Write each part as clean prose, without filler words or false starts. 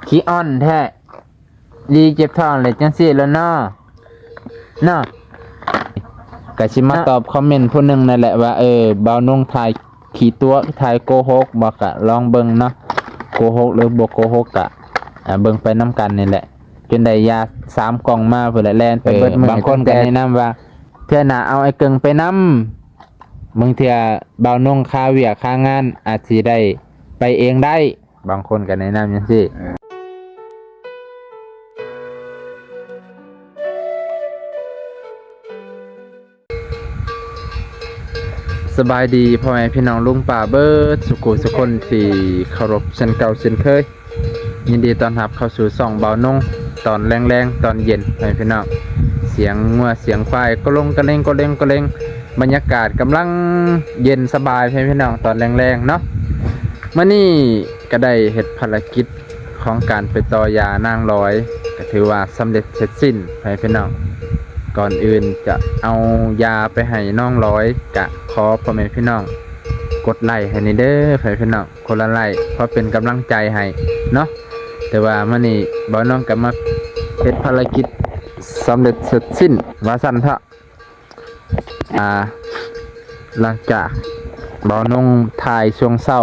ขี้อ่อนแท้ดีเจ็บท้องเลยจังซี่แล้วเนาะก็สิมาตอบคอมเมนต์ผู้หนึงนั่นแหละว่าบ่าวนุ่งถ่ายขี้ตัวถ่ายโกหกบ่ก็ลองเบิ่งเนาะโกหกหรือบ่โกหกก็เบิ่งไปนํกันนี่แหละจนได้ยา3กล่องมาพุ่นแหละแล่นไปเบิดมื้อบางคนก็แนะนำว่าเทื่อหน้าเอาไอ้เกิงไปนำบางเทื่อบ่าวนุ่งค่าเวียกค่างานอาจสิได้ไปเองได้บางคนก็แนะนำจังซี่สบายดีพ่อแม่พี่น้องลุงป่าเบิดสุขุสุคนที่เคารพเช่นเก่าเช่นเคยยินดีต้อนรับเข้าสู่2บ่าวนงตอนแรงๆตอนเย็นพ่อแม่พี่น้องเสียงงัวเสียงควายก็ลงกระเลงบรรยากาศกำลังเย็นสบายพ่อแม่พี่น้องตอนแรงๆเนาะมื้อนี้ก็ได้เฮ็ดภารกิจของการไปต่อยานางร้อยก็ถือว่าสำเร็จเสร็จสิ้นพ่อแม่พี่น้องก่อนอื่นจะเอายาไปให้น้องร้อยกะขอพ่อแม่พี่น้องกดไลค์ให้นี่เด้อพ่อแม่พี่น้องคนละไลค์เพราะเป็นกำลังใจให้เนาะแต่ว่ามื้อนี้บ่าวน้องก็มาเฮ็ดภารกิจสำเร็จเสร็จสิ้นว่าซั่นเถอะหลังจากบ่าวน้องถ่ายช่วงเช้า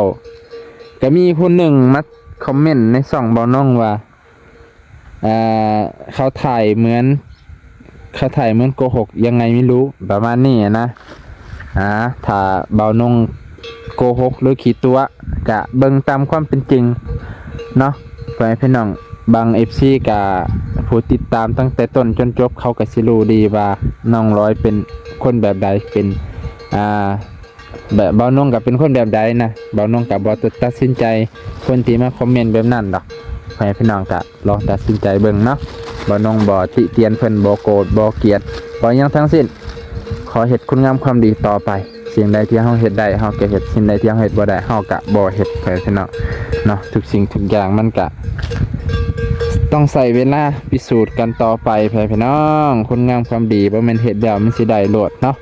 ก็มีผู้หนึ่งมาคอมเมนต์ในช่องบ่าวน้องว่าเขาถ่ายเหมือนโกหกยังไงไม่รู้ประมาณนี้นะถ้าเบานงโกหกหรือขี้ตัวกะเบิ่งตามความเป็นจริงเนาะไปพี่น้องบาง FC กะผู้ติดตามตั้งแต่ต้นจนจบเขาก็สิรู้ดีว่าน้องร้อยเป็นคนแบบใดเป็นแบบเบานงก็เป็นคนแบบใดนะเบานงก็บ่ตัดสินใจคนที่มาคอมเมนต์แบบนั้นดอกไปพี่น้องก็ลองตัดสินใจเบิ่งเนาะบ่น้องบ่ติเตียนเพิ่นบ่โกรธบ่เกลียดบ่หยังทั้งสิ้นขอเฮ็ดคุณงามความดีต่อไปสิ่งใดที่เฮาเฮ็ดได้เฮาก็เฮ็ดสิ่งใดที่เฮาเฮ็ดบ่ได้เฮาก็บ่เฮ็ดไปพี่น้องเนาะทุกสิ่งทุกอย่างมันก็ต้องใช้เวลาพิสูจน์กันต่อไปพี่น้องคุณงามความดีบ่แม่นเฮ็ดแล้วมันสิได้โลดเนาะ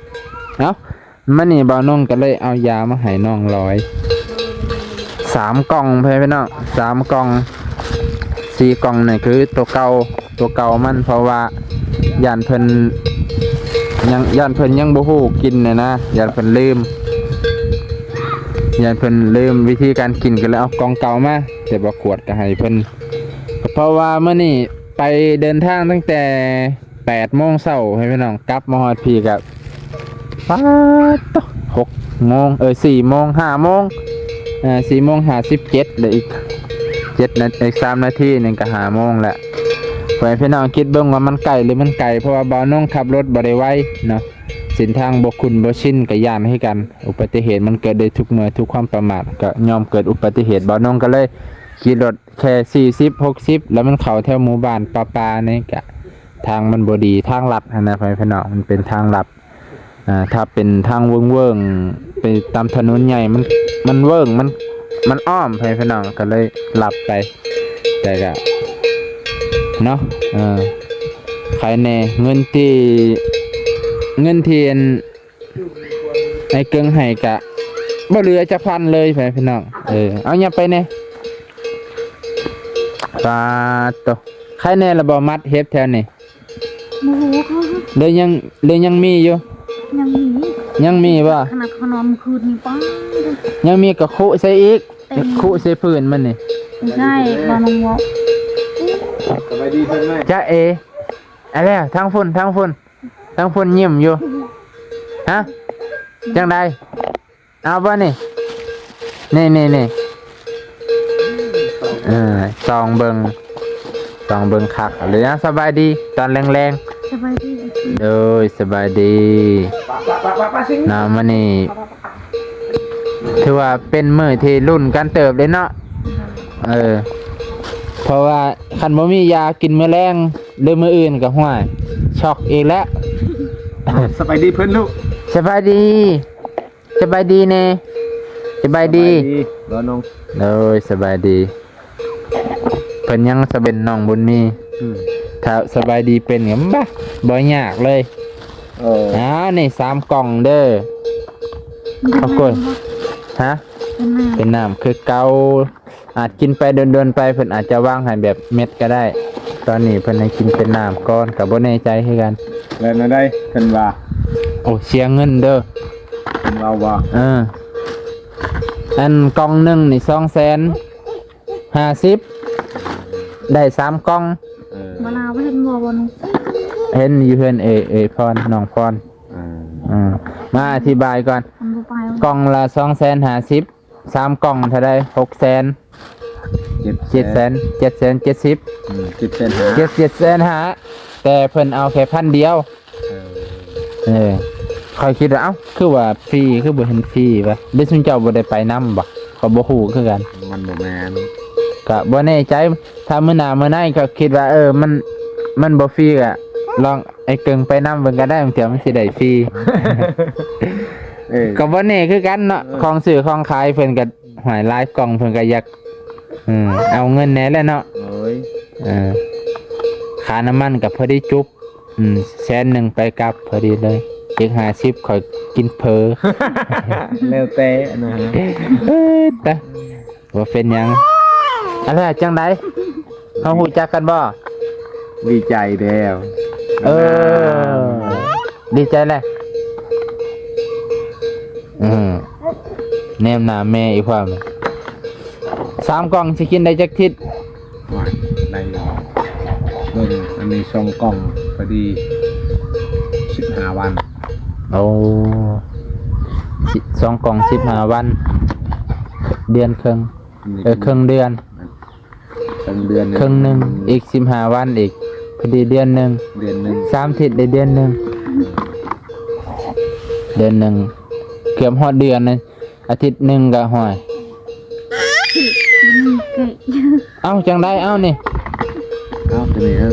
มื้อนี้บ่าวน้องก็เลยเอายามาให้น้องร้อย3กล่องพี่น้อง3กล่อง4กล่องนี่คือตัวเก่ามันเพราะว่าย่านเพิ่นยังบ่ฮู้กินนะย่านเพิ่นลืมวิธีการกินก็เลยเอากล่องเก่ามาแต่บ่ขวดก็ให้เพิ่นเพราะว่ามื้อนี้ไปเดินทางตั้งแต่8 โมงเช้าให้พี่น้องกลับมาฮอดพี่ก็ป๊าด6 โมง4 โมง5 โมง4 โมง57เหลืออีก3 นาทีนึงก็5 โมงแล้วไปพี่น้องคิดเบิ่งว่ามันไกลหรือมันไกลเพราะว่าบ่าวน้องขับรถบ่ได้ไวเนาะเส้นทางบ่คุ้นบ่ชินก็ย่านให้กันอุบัติเหตุมันเกิดได้ทุกเมื่อทุกความประมาทก็ยอมเกิดอุบัติเหตุบ่าวน้องก็เลยขี่รถแค่40 60แล้วมันเข้าแถวหมู่บ้านป่าๆนี่ก็ทางมันบ่ดีทางลัดนะพี่น้องมันเป็นทางลัดถ้าเป็นทางเวิ้งๆไปตามถนนใหญ่มันเวิ้งมันอ้อมพี่น้องก็เลยหลับไปแต่ก็เนาะใครแน่เงินที่ไอ้เกิงให้กะบ่เหลือจะพันเลยพี่น้องเอาอย่าไปแน่ปาโตใครแน่ละบ่มัดเฮ็บแถวนี่เลยยังมีอยู่ยังมีว่าขนาดขนมคืนนี่ป้ายังมีกะคุใส่อีกคุใส่พื้นมันนี่ใช่บานงวสบายดีเพิ่นไหมจ๊ะอะไรทั้งฝุ่นยิ้มอยู่ฮะจังใดเอาบ่นี่ซองเบิ่งคักหรือนะสบายดีตอนแรงๆสบายดีสบายดีนะมื้อนี้ถือว่าเป็นมื้อที่รุ่นกันเติบเลยเนาะเพราะว่าคันบ่มียากินมื้อแรงหรือมื้ออื่นก็ห้วยช็อกอีกแล้วสบายดีเพิ่นลูกสบายดีแน่สบายดีบ่น้องสบายดีเพิ่นยังสะเป็นน้องบุญมีถ้าสบายดีเป็นก็บ่ยากเลยนี่3กล่องเด้อขอบคุณฮะเป็นน้ำคือเก่า อาจกินไปเดินๆไปเพิ่นอาจจะวางให้แบบเม็ดก็ได้ ตอนนี้เพิ่นให้กินเป็นน้ำก่อนก็บ่แน่ใจคือกัน แล้วนั่นได้เพิ่นว่า โอ้เสียเงินเด้อ เพิ่นว่า อันกล่องหนึงนี่250,000ได้3กล่อง เวลาไปเห็นบ่บ่นุ่ง เห็นอยู่เพื่อนพรน้องพรมาอธิบายก่อน มันบ่ไป กล่องละ250,000 3กล่องเท่าใด600,000 700,000 770,000 700,000แต่เพิ่นเอาแค่1,000เดียวค่อยคิดว่าเอ้าคือว่าฟรีคือบ่เห็นฟรีป่ะเด้ซุนเจ้าบ่ได้ไปนำบ่ก็บ่ฮู้คือกัน มันบ่แม่น ก็บ่แน่ใจถ้ามื้อหน้ามื้อไหนก็คิดว่ามันบ่ฟรีก็ลองไอ้เกิงไปนำเบิ่งก็ได้บางเทื่อมันสิได้ฟรี ก็บ่แน่คือกันเนาะของซื้อของขายเพิ่นก็หายหลายกล่องเพิ่นก็อยากเอาเงินแหน่แหละเนาะ โอ้ย ค่าน้ำมันก็พอดีจุบ100,000ไปกลับพอดีเลยอีก50ข่อยกินเผลอ แล้วแต่นะฮะ แต่บ่เป็นหยังอะไรจังไดเฮาฮู้จักกันบ่ ดีใจแล้ว ดีใจเลยแนมหน้าแม่อีกความ3กล่องสิกินได้จักทิศ ว่าได้เบิ่งอันนี้2กล่องพอดี15วัน โอ้2กล่อง15วันเดือนครึ่งครึ่งเดือน ครึ่งเดือน ครึ่งหนึงอีก15วันอีกพอดีเดือนหนึง เดือนหนึง 3ทิศได้เดือนหนึงเดือนหนึงเกือบฮอดเดือนนึงอาทิตย์หนึงก็ห้อย เกะ เอ้าจังไดเอ้านี่ เอาตัวนี้ฮะ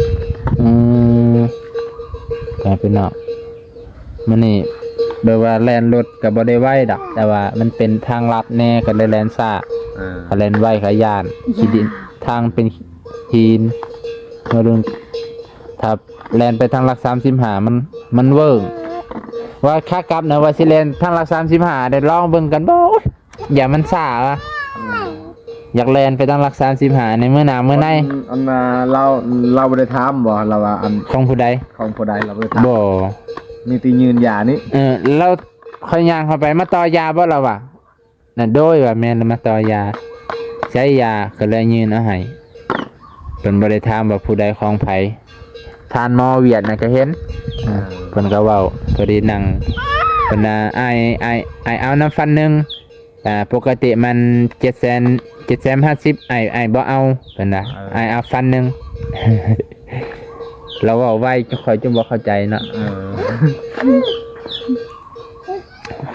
กลายเป็นเนาะมันนี่โดยว่าแลนรถกับบ่ได้ไว้ดอกแต่ว่ามันเป็นทางลัดแน่ก็เลยแลนซ่าถ้าแลนไว้ขยานขี้ดินทางเป็นหินมาดูถ้าแลนไปทางหลัก35มันเวิ้งว่าค่ากลับนะว่าสิแลนทางหลัก35ได้ลองเบิ่งกันบ่อย่ามันซ่าวะอยากแลนไปทางหลัก35ในมื้อหน้ามื้อใน อันน่ะเราบ่ได้ถามบ่เราว่าอัน ของผู้ใด ของผู้ใดเราบ่ได้ถาม บ่ มีตียืนยานี่ เราค่อยย่างเข้าไปมาต่อยาบ่เราว่ะน่ะโดยว่าแม่นมาต่อยาใช้ยาก็เลยยืนเอาให้เพิ่นบ่ได้ถามว่าผู้ใดของไผทานหมอเวียดน่ะก็เห็นเพิ่นก็เว้าพอดีนั่งเพิ่นน่ะอ้ายเอาน้ำฟันหนึงปกติมัน750,000อ้ายบ่เอาเพิ่นน่ะอ้ายเอาฟันหนึง เราเว้าไว้ค่อยจะบ่เข้าใจเนาะ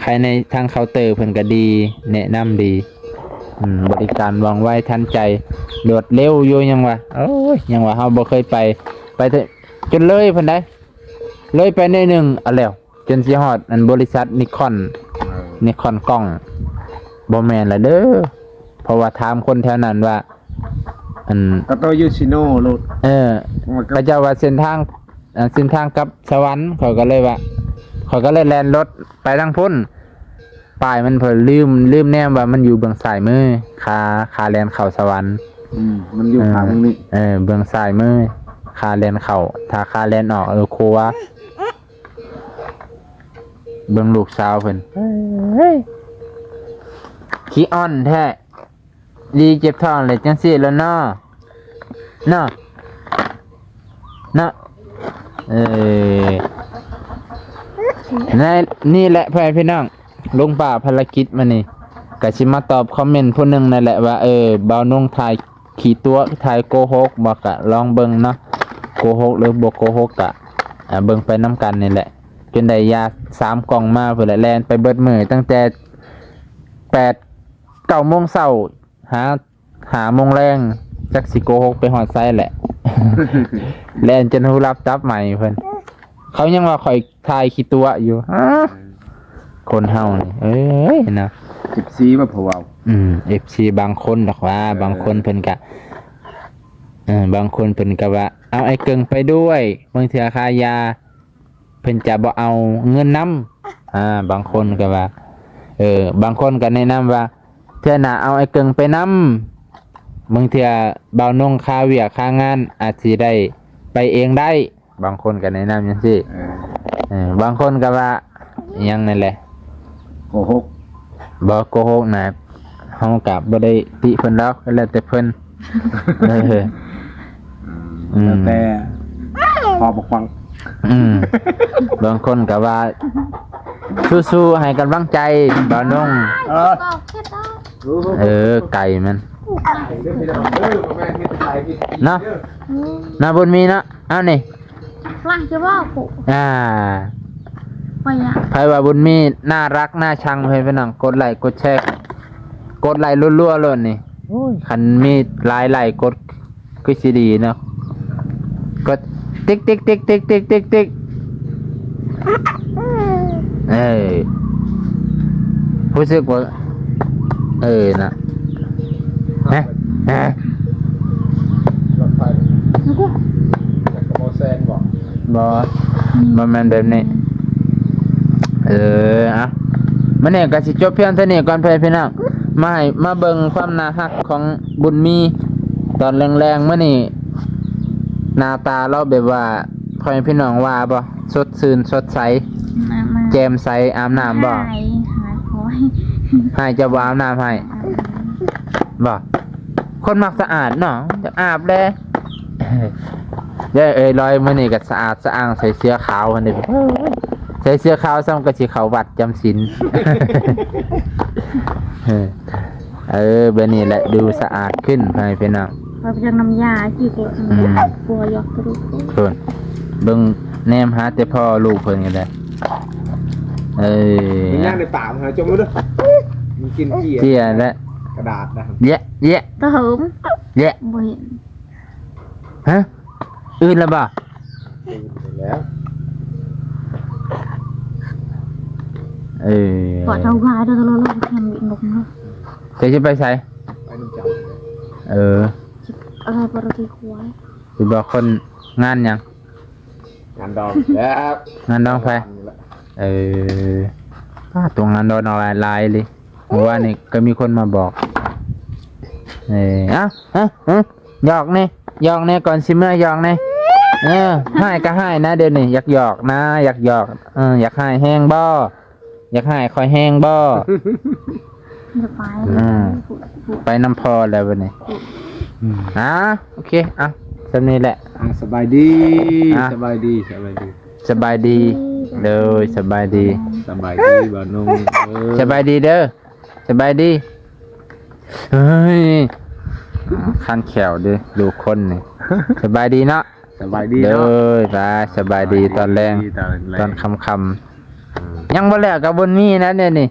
ใครในทางเคาน์เตอร์เพิ่นก็ดีแนะนำดีบริการว่องไวทันใจรวดเร็วอยู่ยังวะโอ้ยยังว่าเฮาบ่เคยไปเถอะจนเลยเพิ่นได้เลยไปในหนึ่งเอาแล้วจนสิฮอดอันบริษัทนิคอนกล้องบ่แม่นละเด้อเพราะว่าถามคนแถวนั้นว่าอัน ก็โตยูชิโน่ลูก พระเจ้าว่าเส้นทางกับสวรรค์เขาก็เลยแล่นรถไปทางพุ่นป้ายมันเพิ่นลืมแนมว่ามันอยู่เบื้องซ้ายมือขาแล่นเข้าสวรรค์ มันอยู่ทางนี้ เบื้องซ้ายมือขาแล่นเข้าถ้าขาแล่นออกครัวเบื้องลูกสาวเพิ่นขี้อ่อนแท้ดีเจ็บท้องเลยจังซี่แล้วเนาะนี่แหละพี่น้องลุงป่าภารกิจมานี่ก็สิมาตอบคอมเมนต์ผู้หนึงนั่นแหละว่าบ่าวนุ่งถ่ายขี่ตัวถ่ายโกหกบ่กะลองเบิ่งเนาะโกหกหรือบ่โกหกกะเบิ่งไปนํกันนี่แหละจนได้ยา3กล่องมาเพิ่นละแล่นไปเบิดมื้อตั้งแต่9 โมงเช้าหาโมงแรงจักสิโกหกไปฮอดไซแหละ แล่นจนฮู้รับจับใหม่เพิ่นเขายังว่าข่อยถ่ายขี้ตัวอยู่คนเฮานี่เอ้ยนะ 14บ่พอเว้า FC บางคนดอกว่าบางคนเพิ่นก็บางคนเพิ่นก็ว่าเอาไอ้เกิงไปด้วยบางเทื่อค่ายาเพิ่นจะบ่เอาเงินนำบางคนก็ว่าบางคนก็แนะนำว่าเทื่อหน้าเอาไอ้เกิงไปนำ บางเทื่อบ่าวนงค่าเวียกค่างานอาจสิได้ไปเองได้บางคนก็แนะนำจังซี่บางคนก็ว่าอิหยังนั่นแหละ โกหก บ่โกหกนะเฮาก็บ่ได้ติเพิ่นดอกก็แล้วแต่เพิ่นแล้วแต่พอบอกฟัง บางคนก็ว่าสู้ๆให้กำลังใจบ่าวนง ก็แค่ได้ ไก่มันเนาะนาบุญมีเนาะเอานี่ หลังจะว่ากู ไปอ่ะ ไผว่าบุญมีน่ารักน่าชังเพิ่นพี่น้องกดไลค์กดแชร์กดไลค์รัวๆเลยนี่คันมีหลายไลค์กดคือสิดีเนาะกดติ๊กติ๊กติ๊กติ๊กติ๊กติ๊กติ๊กรู้สึกว่านะฮะ รถไฟ แล้วก็ จากกระโมเซนบอก บ่แม่นแบบนี้อ่ะมื้อนี้ก็สิจบเพียงเท่านี้ก่อนเพิ่นพี่น้องมาเบิ่งความน่ารักของบุญมีตอนแรงๆมื้อนี้หน้าตาเราแบบว่าพ่อแม่พี่น้องว่าบ่สดชื่นสดใส มา แจ่มใสอาบน้ำบ่ หายคอย ให้เจะบ่อาบน้ำให้บ่คนมักสะอาดเนาะจะอาบแล้วลอยมื้อนี้ก็สะอาดสะอ้างใส่เสื้อขาวหั่นเด้ใส่เสื้อขาวซ้ำก็สิเข้าวัดจำศีล แบบนี้แหละดูสะอาดขึ้นไปพี่น้อง เราไปจังน้ำยาที่กูกลัวยอกกระดูก เพิ่นเบิ่งแนมหาแต่พ่อลูกเพิ่นกันได้มันย่างในป่ามันหาจมด้วยมันกินเกีย เจียและ กระดาษนะ แยะ ตะเหิม แยะ บ่เห็น ฮะอื่นแล้วบ่ แล้ว ปอดเท้ากายเด้อเราแค่มีนกเนาะ จะไปใส่ ไปนุ่มจับ อะไรปกติควาย สิบอกคนงานหยัง งานดองแล้ว งานน้องไฟตรงงานดอนออนไลน์เลยเพราะว่านี่ก็มีคนมาบอกหยอกเนี่ยก่อนสิเมื่อหยอกเนี่ยให้ก็ให้นะเดี๋ยวนี้อยากหยอกนะอยากหยอกอยากให้แห้งบ่อยากให้คอยแห้งบ่ จะไป ไปน้ำพอแล้ววันนี้โอเคสำนี้แหละ สบายดีสบายดี สบายดีเลยสบายดี สบายดีบ่าวนุ่ง สบายดีเด้อสบายดีเฮ้ยขั้นแขวดิดูคนนี่สบายดีเนาะ สบายดี เด้ เนาะ อสบายดีตอนแรงตอนคำยังบ่แล้วกับบนมีนะเนี่ยนี่